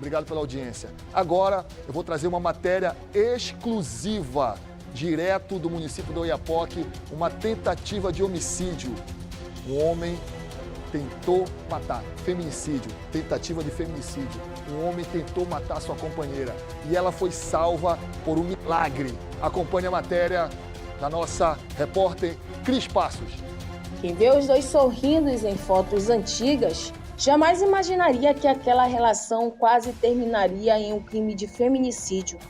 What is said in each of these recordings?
Obrigado pela audiência. Agora eu vou trazer uma matéria exclusiva, direto do município do Oiapoque, uma tentativa de homicídio. Um homem tentou matar, feminicídio, tentativa de feminicídio. Um homem tentou matar sua companheira e ela foi salva por um milagre. Acompanhe a matéria da nossa repórter Cris Passos. Quem vê os dois sorrindo em fotos antigas jamais imaginaria que aquela relação quase terminaria em um crime de feminicídio.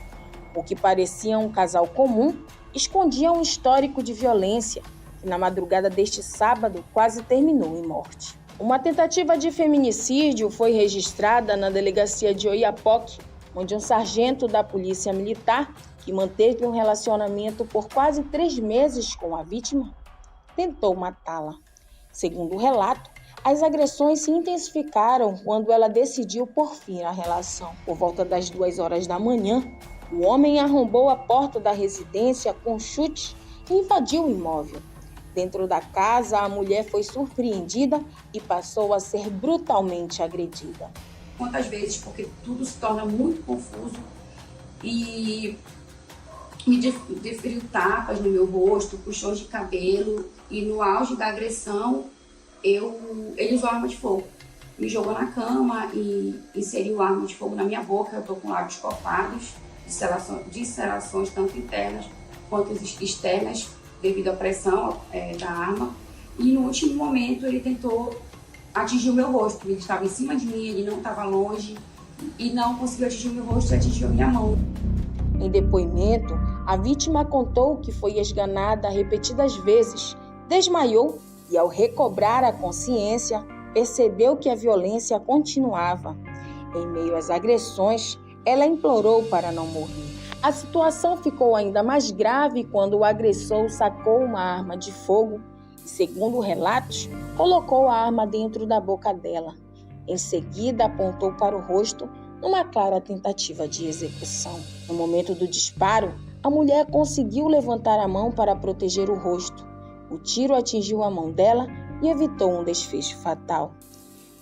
O que parecia um casal comum escondia um histórico de violência que na madrugada deste sábado quase terminou em morte. Uma tentativa de feminicídio foi registrada na delegacia de Oiapoque, onde um sargento da Polícia Militar, que manteve um relacionamento por quase 3 meses com a vítima, tentou matá-la. Segundo o relato, as agressões se intensificaram quando ela decidiu pôr fim à relação. Por volta das 2 horas da manhã, o homem arrombou a porta da residência com chute e invadiu o imóvel. Dentro da casa, a mulher foi surpreendida e passou a ser brutalmente agredida. Quantas vezes, porque tudo se torna muito confuso, e me desferiu tapas no meu rosto, puxões de cabelo, e no auge da agressão, ele usou arma de fogo. Me jogou na cama e inseriu arma de fogo na minha boca. Eu estou com lábios cortados, disserações tanto internas quanto externas, devido à pressão da arma. E no último momento ele tentou atingir o meu rosto. Ele estava em cima de mim, ele não estava longe e não conseguiu atingir o meu rosto e atingiu a minha mão. Em depoimento, a vítima contou que foi esganada repetidas vezes, desmaiou e, ao recobrar a consciência, percebeu que a violência continuava. Em meio às agressões, ela implorou para não morrer. A situação ficou ainda mais grave quando o agressor sacou uma arma de fogo e, segundo relatos, colocou a arma dentro da boca dela. Em seguida, apontou para o rosto numa clara tentativa de execução. No momento do disparo, a mulher conseguiu levantar a mão para proteger o rosto. O tiro atingiu a mão dela e evitou um desfecho fatal.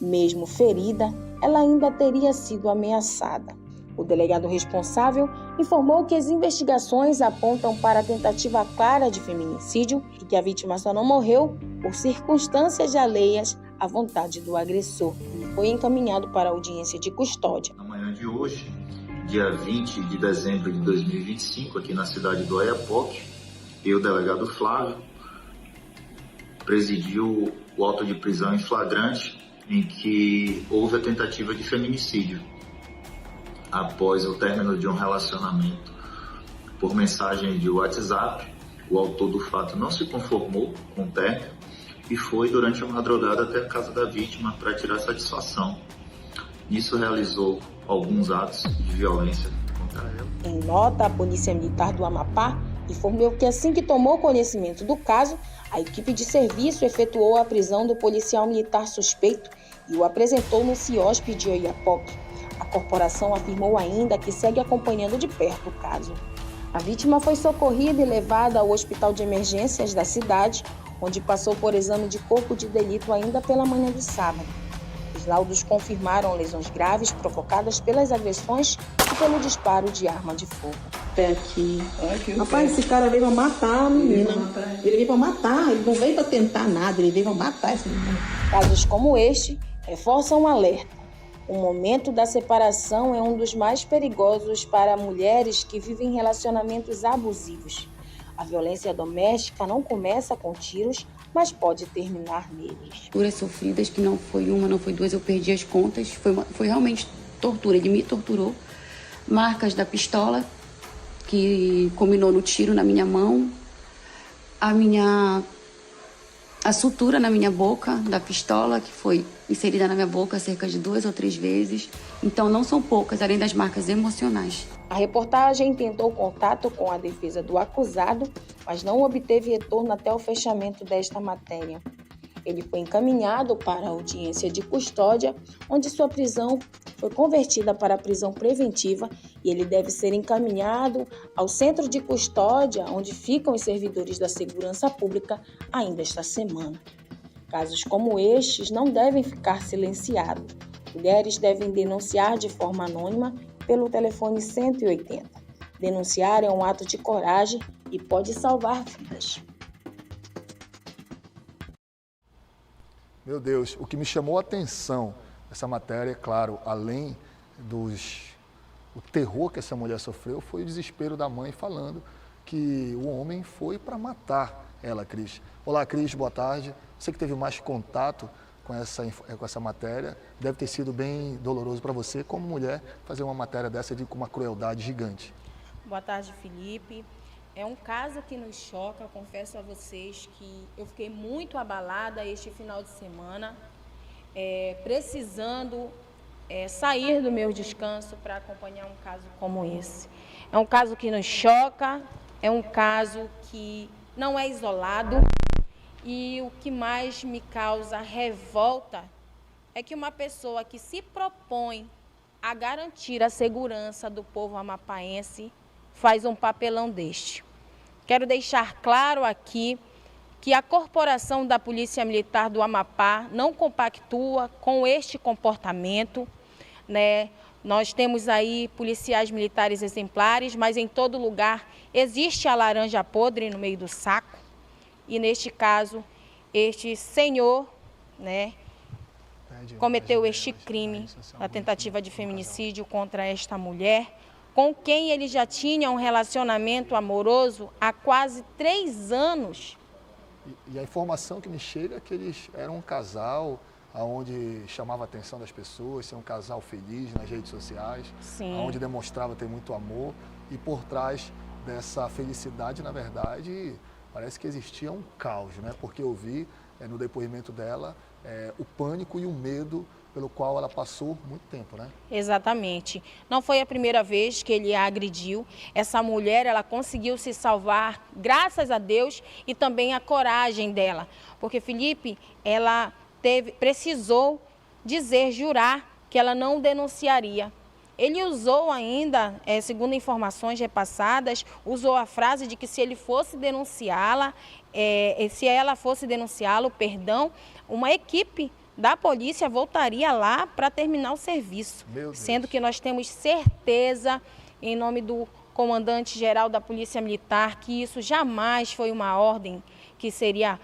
Mesmo ferida, ela ainda teria sido ameaçada. O delegado responsável informou que as investigações apontam para a tentativa clara de feminicídio e que a vítima só não morreu por circunstâncias alheias à vontade do agressor. Ele foi encaminhado para a audiência de custódia. Na manhã de hoje, dia 20 de dezembro de 2025, aqui na cidade do Oiapoque, eu, delegado Flávio, presidiu o auto de prisão em flagrante em que houve a tentativa de feminicídio após o término de um relacionamento por mensagem de WhatsApp. O autor do fato não se conformou com o término e foi durante a madrugada até a casa da vítima para tirar satisfação. Nisso realizou alguns atos de violência contra ela. Em nota, a Polícia Militar do Amapá informou que assim que tomou conhecimento do caso, a equipe de serviço efetuou a prisão do policial militar suspeito e o apresentou no CIOSP de Oiapoque. A corporação afirmou ainda que segue acompanhando de perto o caso. A vítima foi socorrida e levada ao hospital de emergências da cidade, onde passou por exame de corpo de delito ainda pela manhã de sábado. Os laudos confirmaram lesões graves provocadas pelas agressões e pelo disparo de arma de fogo. Até aqui. Rapaz, esse cara veio pra matar a menina. Ele veio pra matar, ele não veio pra tentar nada, ele veio pra matar essa menina. Casos como este reforçam o alerta. O momento da separação é um dos mais perigosos para mulheres que vivem relacionamentos abusivos. A violência doméstica não começa com tiros, mas pode terminar neles. Torturas sofridas, que não foi uma, não foi duas, eu perdi as contas. Foi realmente tortura, ele me torturou. Marcas da pistola, que culminou no tiro na minha mão. A sutura na minha boca da pistola, que foi inserida na minha boca cerca de 2 ou 3 vezes. Então não são poucas, além das marcas emocionais. A reportagem tentou contato com a defesa do acusado, mas não obteve retorno até o fechamento desta matéria. Ele foi encaminhado para a audiência de custódia, onde sua prisão foi convertida para prisão preventiva e ele deve ser encaminhado ao centro de custódia, onde ficam os servidores da segurança pública ainda esta semana. Casos como estes não devem ficar silenciados. Mulheres devem denunciar de forma anônima pelo telefone 180. Denunciar é um ato de coragem e pode salvar vidas. Meu Deus, o que me chamou a atenção nessa matéria, é claro, além o terror que essa mulher sofreu, foi o desespero da mãe falando que o homem foi para matar ela, Cris. Olá, Cris, boa tarde. Você que teve mais contato com essa matéria, deve ter sido bem doloroso para você, como mulher, fazer uma matéria dessa com uma crueldade gigante. Boa tarde, Felipe. É um caso que nos choca, confesso a vocês que eu fiquei muito abalada este final de semana, precisando sair do meu descanso para acompanhar um caso como esse. É um caso que nos choca, é um caso que não é isolado e o que mais me causa revolta é que uma pessoa que se propõe a garantir a segurança do povo amapaense faz um papelão deste. Quero deixar claro aqui que a Corporação da Polícia Militar do Amapá não compactua com este comportamento, né? Nós temos aí policiais militares exemplares, mas em todo lugar existe a laranja podre no meio do saco. E neste caso, este senhor, né, cometeu este crime, a tentativa de feminicídio contra esta mulher, com quem ele já tinha um relacionamento amoroso há quase 3 anos. E a informação que me chega é que eles eram um casal onde chamava a atenção das pessoas, ser um casal feliz nas redes sociais, onde demonstrava ter muito amor, e por trás dessa felicidade, na verdade, parece que existia um caos, né? Porque eu vi no depoimento dela o pânico e o medo pelo qual ela passou muito tempo, né? Exatamente. Não foi a primeira vez que ele a agrediu. Essa mulher, ela conseguiu se salvar, graças a Deus, e também a coragem dela. Porque, Felipe, ela precisou jurar que ela não denunciaria. Ele usou ainda, segundo informações repassadas, usou a frase de que se ele fosse denunciá-la, uma equipe da polícia voltaria lá para terminar o serviço. Sendo que nós temos certeza, em nome do comandante-geral da Polícia Militar, que isso jamais foi uma ordem que seria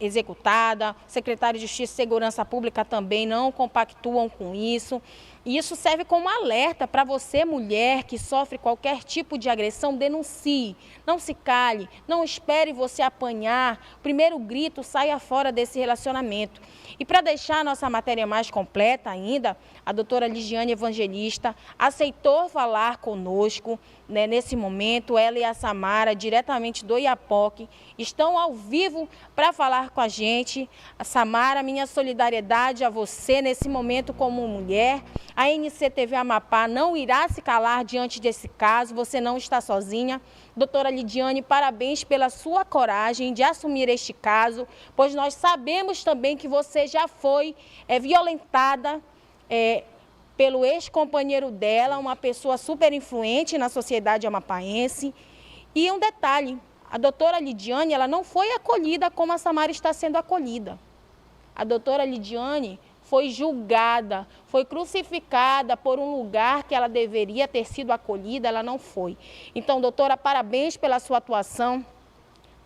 executada. O secretário de Justiça e Segurança Pública também não compactuam com isso. E isso serve como alerta para você, mulher, que sofre qualquer tipo de agressão, denuncie. Não se cale, não espere você apanhar. Primeiro grito, saia fora desse relacionamento. E para deixar a nossa matéria mais completa ainda, a doutora Ligiane Evangelista aceitou falar conosco, né, nesse momento. Ela e a Samara, diretamente do Oiapoque, estão ao vivo para falar com a gente. A Samara, minha solidariedade a você nesse momento como mulher. A NCTV Amapá não irá se calar diante desse caso, você não está sozinha. Doutora Lidiane, parabéns pela sua coragem de assumir este caso, pois nós sabemos também que você já foi violentada pelo ex-companheiro dela, uma pessoa super influente na sociedade amapaense. E um detalhe, a doutora Lidiane, ela não foi acolhida como a Samara está sendo acolhida. A doutora Lidiane foi julgada, foi crucificada por um lugar que ela deveria ter sido acolhida, ela não foi. Então, doutora, parabéns pela sua atuação,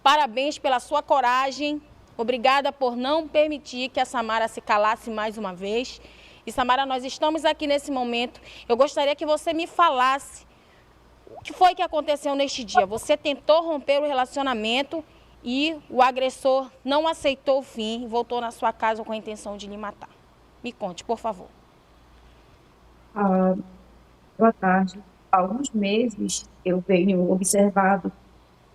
parabéns pela sua coragem, obrigada por não permitir que a Samara se calasse mais uma vez. E, Samara, nós estamos aqui nesse momento, eu gostaria que você me falasse o que foi que aconteceu neste dia. Você tentou romper o relacionamento e o agressor não aceitou o fim e voltou na sua casa com a intenção de lhe matar. Me conte, por favor. Boa tarde. Há alguns meses eu venho observado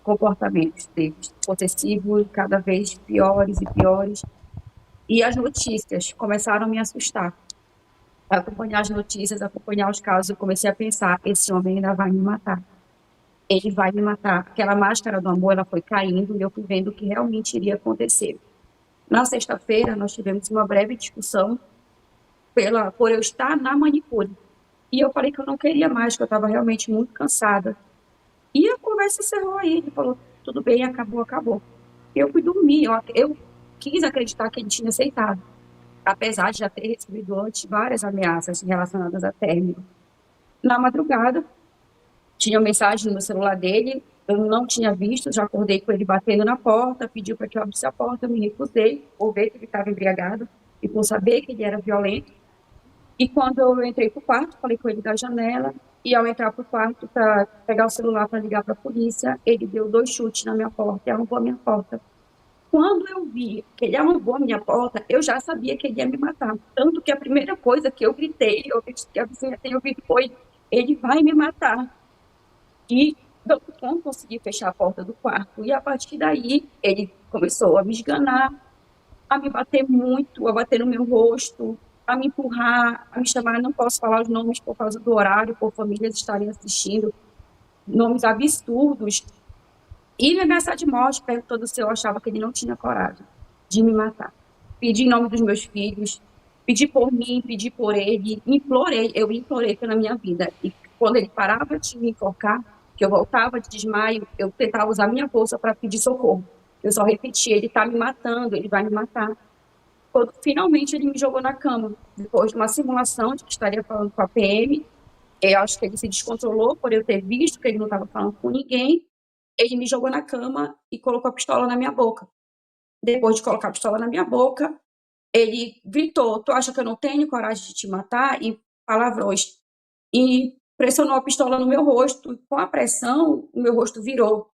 comportamentos deles possessivos e cada vez piores e piores. E as notícias começaram a me assustar. Ao acompanhar as notícias, acompanhar os casos, eu comecei a pensar, esse homem ainda vai me matar. Ele vai me matar. Aquela máscara do amor, ela foi caindo e eu fui vendo o que realmente iria acontecer. Na sexta-feira, nós tivemos uma breve discussão por eu estar na manicure. E eu falei que eu não queria mais, que eu estava realmente muito cansada. E a conversa encerrou aí. Ele falou, tudo bem, acabou. Eu fui dormir. Eu quis acreditar que ele tinha aceitado. apesar de já ter recebido antes várias ameaças relacionadas a término. Na madrugada, tinha mensagem no meu celular dele, eu não tinha visto, já acordei com ele batendo na porta, pediu para que eu abrisse a porta, eu me recusei, por ver que ele estava embriagado e por saber que ele era violento. E quando eu entrei para o quarto, falei com ele da janela, e ao entrar para o quarto para pegar o celular para ligar para a polícia, ele deu 2 chutes na minha porta e arrombou a minha porta. Quando eu vi que ele arrombou a minha porta, eu já sabia que ele ia me matar. Tanto que a primeira coisa que eu gritei, que a vizinha tem ouvido foi: ele vai me matar. E eu não consegui fechar a porta do quarto. E a partir daí, ele começou a me esganar, a me bater muito, a bater no meu rosto, a me empurrar, a me chamar. Não posso falar os nomes por causa do horário, por famílias estarem assistindo, nomes absurdos. E me ameaçar de morte, perguntando se eu achava que ele não tinha coragem de me matar. Pedi em nome dos meus filhos, pedi por mim, pedi por ele, eu implorei pela minha vida. E quando ele parava de me enforcar, que eu voltava de desmaio, eu tentava usar minha bolsa para pedir socorro. Eu só repetia: ele está me matando, ele vai me matar. Quando finalmente ele me jogou na cama, depois de uma simulação de que estaria falando com a PM, eu acho que ele se descontrolou por eu ter visto que ele não estava falando com ninguém. Ele me jogou na cama e colocou a pistola na minha boca. Depois de colocar a pistola na minha boca, ele gritou: tu acha que eu não tenho coragem de te matar? E palavrões. E pressionou a pistola no meu rosto. E com a pressão, o meu rosto virou.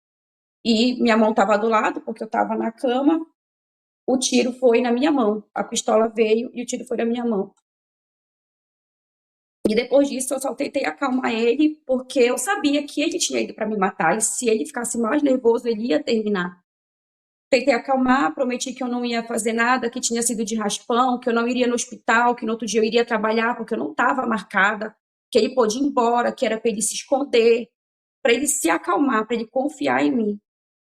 E minha mão estava do lado, porque eu estava na cama. O tiro foi na minha mão. A pistola veio e o tiro foi na minha mão. E depois disso, eu só tentei acalmar ele, porque eu sabia que ele tinha ido para me matar. E se ele ficasse mais nervoso, ele ia terminar. Tentei acalmar, prometi que eu não ia fazer nada, que tinha sido de raspão, que eu não iria no hospital, que no outro dia eu iria trabalhar, porque eu não estava marcada, que ele podia ir embora, que era para ele se esconder, para ele se acalmar, para ele confiar em mim.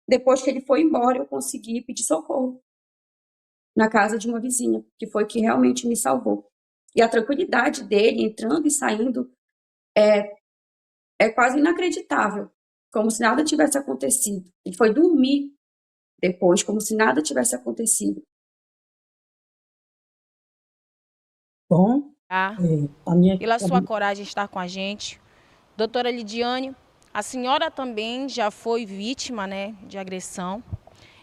Depois que ele foi embora, eu consegui pedir socorro na casa de uma vizinha, que foi que realmente me salvou. E a tranquilidade dele, entrando e saindo, é quase inacreditável, como se nada tivesse acontecido. Ele foi dormir depois, como se nada tivesse acontecido. Bom, pela sua coragem de estar com a gente. Doutora Lidiane, a senhora também já foi vítima, né, de agressão.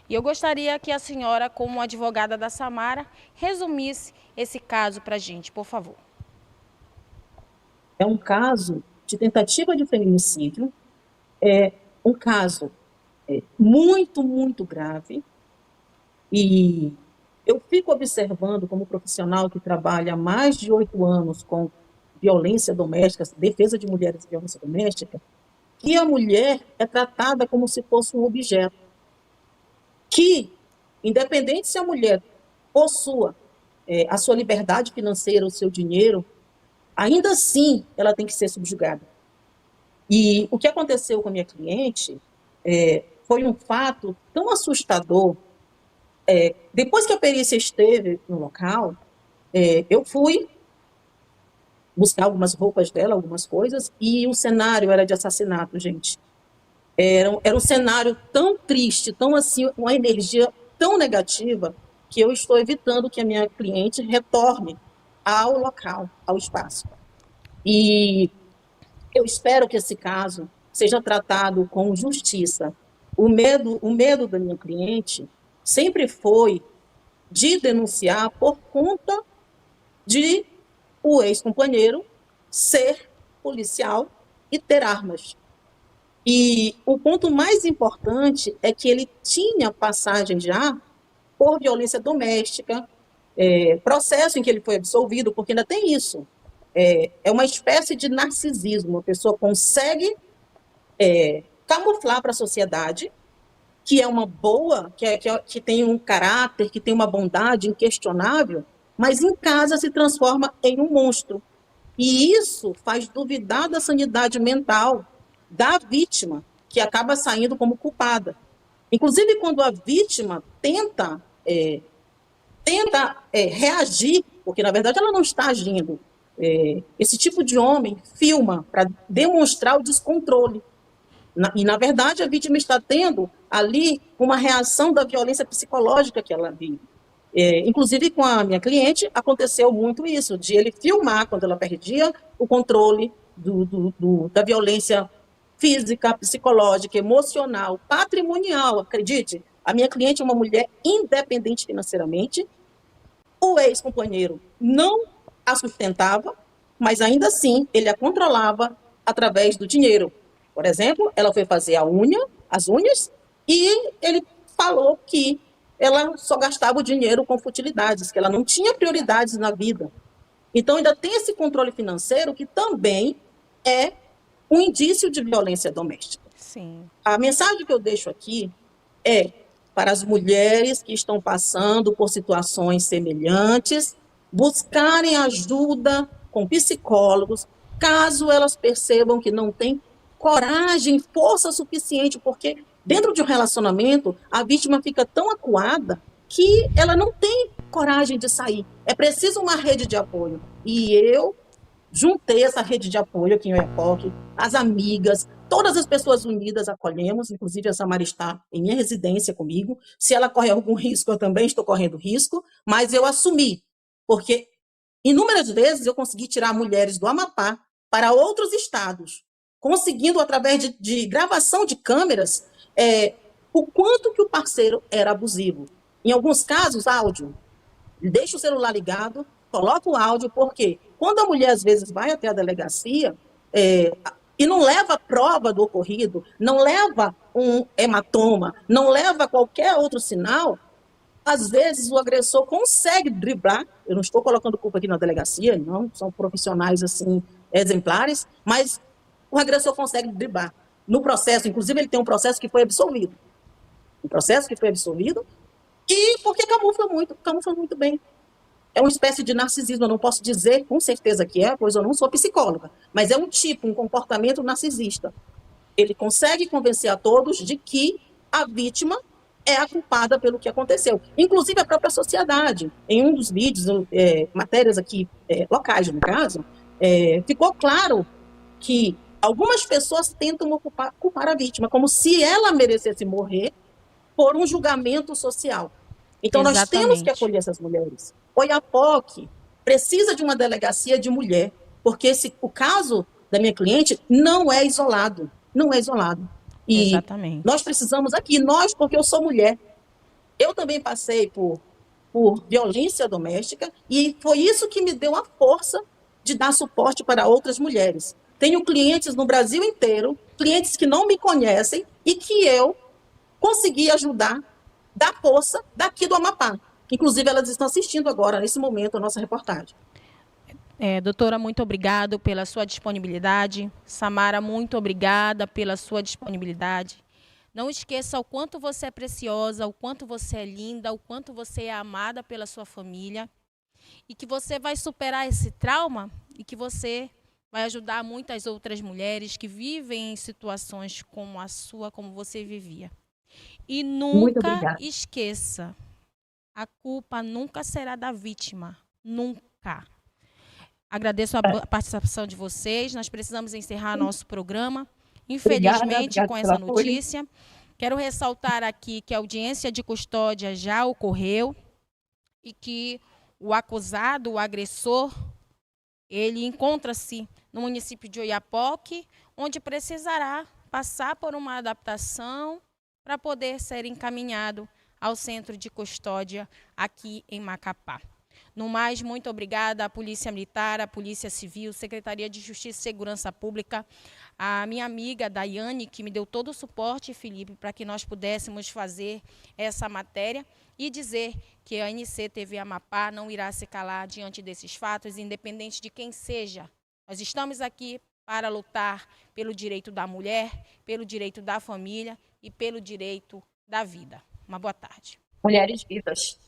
E eu gostaria que a senhora, como advogada da Samara, resumisse esse caso para a gente, por favor. É um caso de tentativa de feminicídio, é um caso muito, muito grave, e eu fico observando, como profissional que trabalha há mais de 8 anos com violência doméstica, defesa de mulheres e violência doméstica, que a mulher é tratada como se fosse um objeto, que, independente se a mulher possua a sua liberdade financeira, o seu dinheiro, ainda assim ela tem que ser subjugada. E o que aconteceu com a minha cliente foi um fato tão assustador. Depois que a perícia esteve no local, eu fui buscar algumas roupas dela, algumas coisas, e o cenário era de assassinato, gente. Era um cenário tão triste, tão assim, uma energia tão negativa, que eu estou evitando que a minha cliente retorne ao local, ao espaço. E eu espero que esse caso seja tratado com justiça. O medo da minha cliente sempre foi de denunciar por conta de o ex-companheiro ser policial e ter armas. E o ponto mais importante é que ele tinha passagem já por violência doméstica, processo em que ele foi absolvido, porque ainda tem isso. É uma espécie de narcisismo. A pessoa consegue camuflar para a sociedade que é uma boa, que tem um caráter, que tem uma bondade inquestionável, mas em casa se transforma em um monstro. E isso faz duvidar da sanidade mental da vítima, que acaba saindo como culpada. Inclusive, quando a vítima tenta reagir, porque, na verdade, ela não está agindo, esse tipo de homem filma para demonstrar o descontrole. E, na verdade, a vítima está tendo ali uma reação da violência psicológica que ela vive. Inclusive, com a minha cliente, aconteceu muito isso, de ele filmar quando ela perdia o controle da violência física, psicológica, emocional, patrimonial. Acredite, a minha cliente é uma mulher independente financeiramente, o ex-companheiro não a sustentava, mas ainda assim ele a controlava através do dinheiro. Por exemplo, ela foi fazer as unhas, e ele falou que ela só gastava o dinheiro com futilidades, que ela não tinha prioridades na vida. Então, ainda tem esse controle financeiro que também é um indício de violência doméstica. Sim. A mensagem que eu deixo aqui é para as mulheres que estão passando por situações semelhantes, buscarem ajuda com psicólogos, caso elas percebam que não têm coragem, força suficiente, porque dentro de um relacionamento, a vítima fica tão acuada que ela não tem coragem de sair. É preciso uma rede de apoio. E eu juntei essa rede de apoio aqui em Oiapoque, as amigas, todas as pessoas unidas acolhemos, inclusive a Samara está em minha residência comigo. Se ela corre algum risco, eu também estou correndo risco, mas eu assumi, porque inúmeras vezes eu consegui tirar mulheres do Amapá para outros estados, conseguindo, através de gravação de câmeras, o quanto que o parceiro era abusivo. Em alguns casos, áudio. Deixa o celular ligado, coloca o áudio, porque quando a mulher, às vezes, vai até a delegacia e não leva prova do ocorrido, não leva um hematoma, não leva qualquer outro sinal, às vezes o agressor consegue driblar. Eu não estou colocando culpa aqui na delegacia, não, são profissionais assim exemplares, mas o agressor consegue driblar. No processo, inclusive, ele tem um processo que foi absolvido. E porque camufla muito bem. É uma espécie de narcisismo, eu não posso dizer com certeza que é, pois eu não sou psicóloga, mas é um comportamento narcisista. Ele consegue convencer a todos de que a vítima é a culpada pelo que aconteceu. Inclusive a própria sociedade. Em um dos vídeos, matérias aqui locais, no caso, ficou claro que algumas pessoas tentam culpar a vítima, como se ela merecesse morrer por um julgamento social. Então, nós temos que acolher essas mulheres. Oiapoque precisa de uma delegacia de mulher, porque o caso da minha cliente não é isolado. E Exatamente. nós precisamos aqui, porque eu sou mulher. Eu também passei por violência doméstica e foi isso que me deu a força de dar suporte para outras mulheres. Tenho clientes no Brasil inteiro, clientes que não me conhecem e que eu consegui ajudar da força daqui do Amapá. Inclusive, elas estão assistindo agora, nesse momento, a nossa reportagem. Doutora, muito obrigado pela sua disponibilidade. Samara, muito obrigada pela sua disponibilidade. Não esqueça o quanto você é preciosa, o quanto você é linda, o quanto você é amada pela sua família e que você vai superar esse trauma e que você vai ajudar muitas outras mulheres que vivem em situações como a sua, como você vivia. E nunca esqueça, a culpa nunca será da vítima, nunca. Agradeço a participação de vocês, nós precisamos encerrar nosso programa, infelizmente, com essa notícia. Quero ressaltar aqui que a audiência de custódia já ocorreu e que o acusado, o agressor, ele encontra-se no município de Oiapoque, onde precisará passar por uma adaptação para poder ser encaminhado ao centro de custódia aqui em Macapá. No mais, muito obrigada à Polícia Militar, à Polícia Civil, Secretaria de Justiça e Segurança Pública, a minha amiga Daiane, que me deu todo o suporte, Felipe, para que nós pudéssemos fazer essa matéria e dizer que a ANC TV Amapá não irá se calar diante desses fatos, independente de quem seja. Nós estamos aqui para lutar pelo direito da mulher, pelo direito da família e pelo direito da vida. Uma boa tarde. Mulheres vivas.